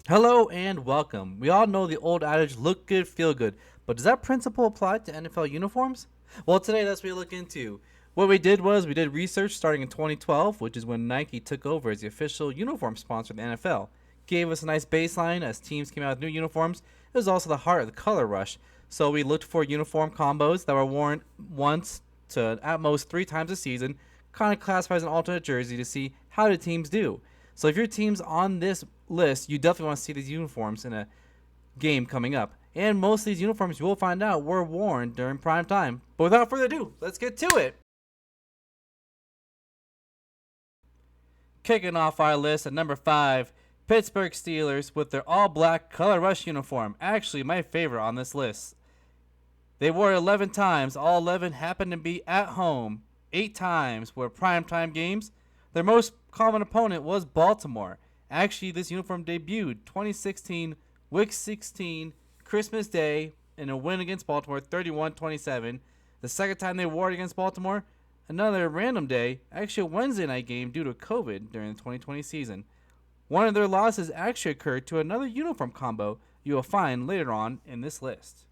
Hello and welcome. We all know the old adage, look good, feel good, but does that principle apply to NFL uniforms? Well, today that's what we look into. What we did was we did research starting in 2012, which is when Nike took over as the official uniform sponsor of the NFL. Gave us a nice baseline as teams came out with new uniforms. It was also the heart of the color rush. So we looked for uniform combos that were worn once to at most 3 times a season, kind of classified as an alternate jersey to see how the teams do. So if your team's on this list, you definitely want to see these uniforms in a game coming up. And most of these uniforms, you will find out, were worn during prime time. But without further ado, let's get to it. Kicking off our list at number 5, Pittsburgh Steelers with their all-black color rush uniform. Actually, my favorite on this list. They wore it 11 times. All 11 happened to be at home. 8 times were primetime games. Their most common opponent was Baltimore. Actually, this uniform debuted 2016, Week 16, Christmas Day, in a win against Baltimore, 31-27. The second time they wore it against Baltimore, another random day, actually a Wednesday night game due to COVID during the 2020 season. One of their losses actually occurred to another uniform combo you will find later on in this list.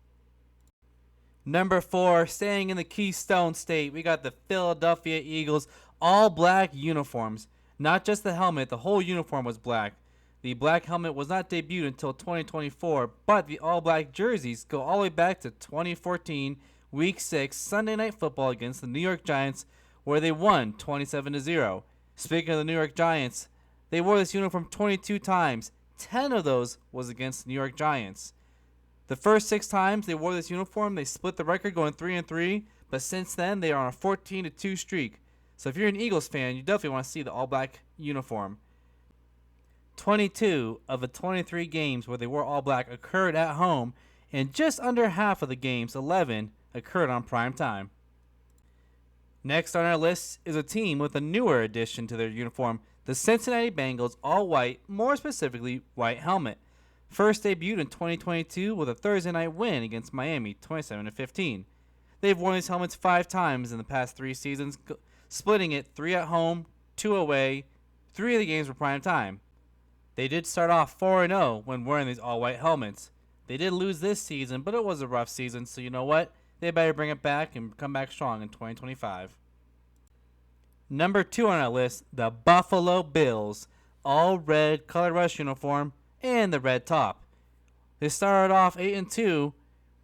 Number 4, staying in the Keystone State, we got the Philadelphia Eagles all black uniforms. Not just the helmet, the whole uniform was black. The black helmet was not debuted until 2024, but the all black jerseys go all the way back to 2014, Week 6, Sunday Night Football against the New York Giants, where they won 27-0. Speaking of the New York Giants, they wore this uniform 22 times. 10 of those was against the New York Giants. The first 6 times they wore this uniform, they split the record going 3-3, but since then they are on a 14-2 streak. So if you're an Eagles fan, you definitely want to see the all-black uniform. 22 of the 23 games where they wore all-black occurred at home, and just under half of the games, 11, occurred on prime time. Next on our list is a team with a newer addition to their uniform, the Cincinnati Bengals all-white, more specifically, white helmet. First debuted in 2022 with a Thursday night win against Miami, 27-15. They've worn these helmets 5 times in the past 3 seasons, splitting it 3 at home, 2 away. 3 of the games were prime time. They did start off 4-0 when wearing these all-white helmets. They did lose this season, but it was a rough season, so you know what? They better bring it back and come back strong in 2025. Number 2 on our list, the Buffalo Bills, all red color rush uniform and the red top. They started off 8-2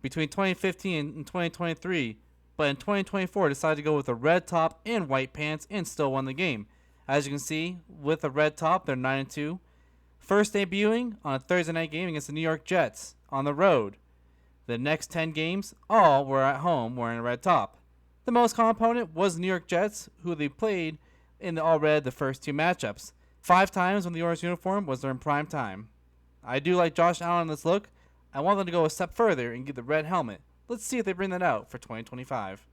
between 2015 and 2023, but in 2024 decided to go with a red top and white pants and still won the game. As you can see, with the red top, they're 9-2. First debuting on a Thursday night game against the New York Jets on the road. The next 10 games, all were at home wearing a red top. The most common opponent was the New York Jets, who they played in the all-red the first 2 matchups. 5 times when the orange uniform was during prime time. I do like Josh Allen in this look. I want them to go a step further and get the red helmet. Let's see if they bring that out for 2025.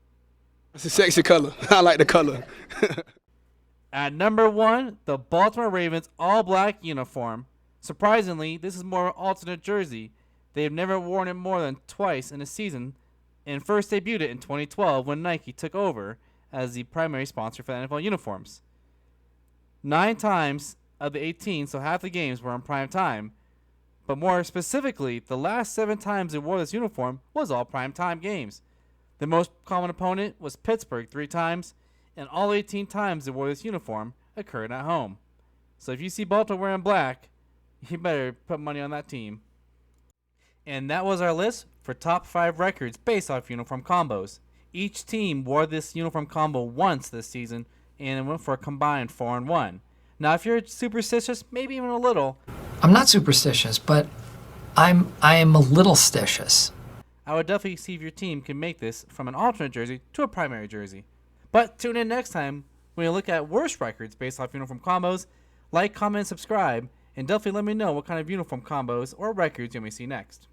It's a sexy color. I like the color. At number 1, the Baltimore Ravens all-black uniform. Surprisingly, this is more alternate jersey. They have never worn it more than twice in a season, and first debuted it in 2012 when Nike took over as the primary sponsor for the NFL uniforms. 9 times of the 18, so half the games, were on prime time. But more specifically, the last 7 times they wore this uniform was all prime time games. The most common opponent was Pittsburgh 3 times, and all 18 times they wore this uniform occurred at home. So if you see Baltimore wearing black, you better put money on that team. And that was our list for top 5 records based off uniform combos. Each team wore this uniform combo once this season, and it went for a combined 4-1. Now, if you're superstitious, maybe even a little, I'm not superstitious, but I am a little stitious. I would definitely see if your team can make this from an alternate jersey to a primary jersey. But tune in next time when we look at worst records based off uniform combos. Like, comment, subscribe, and definitely let me know what kind of uniform combos or records you may see next.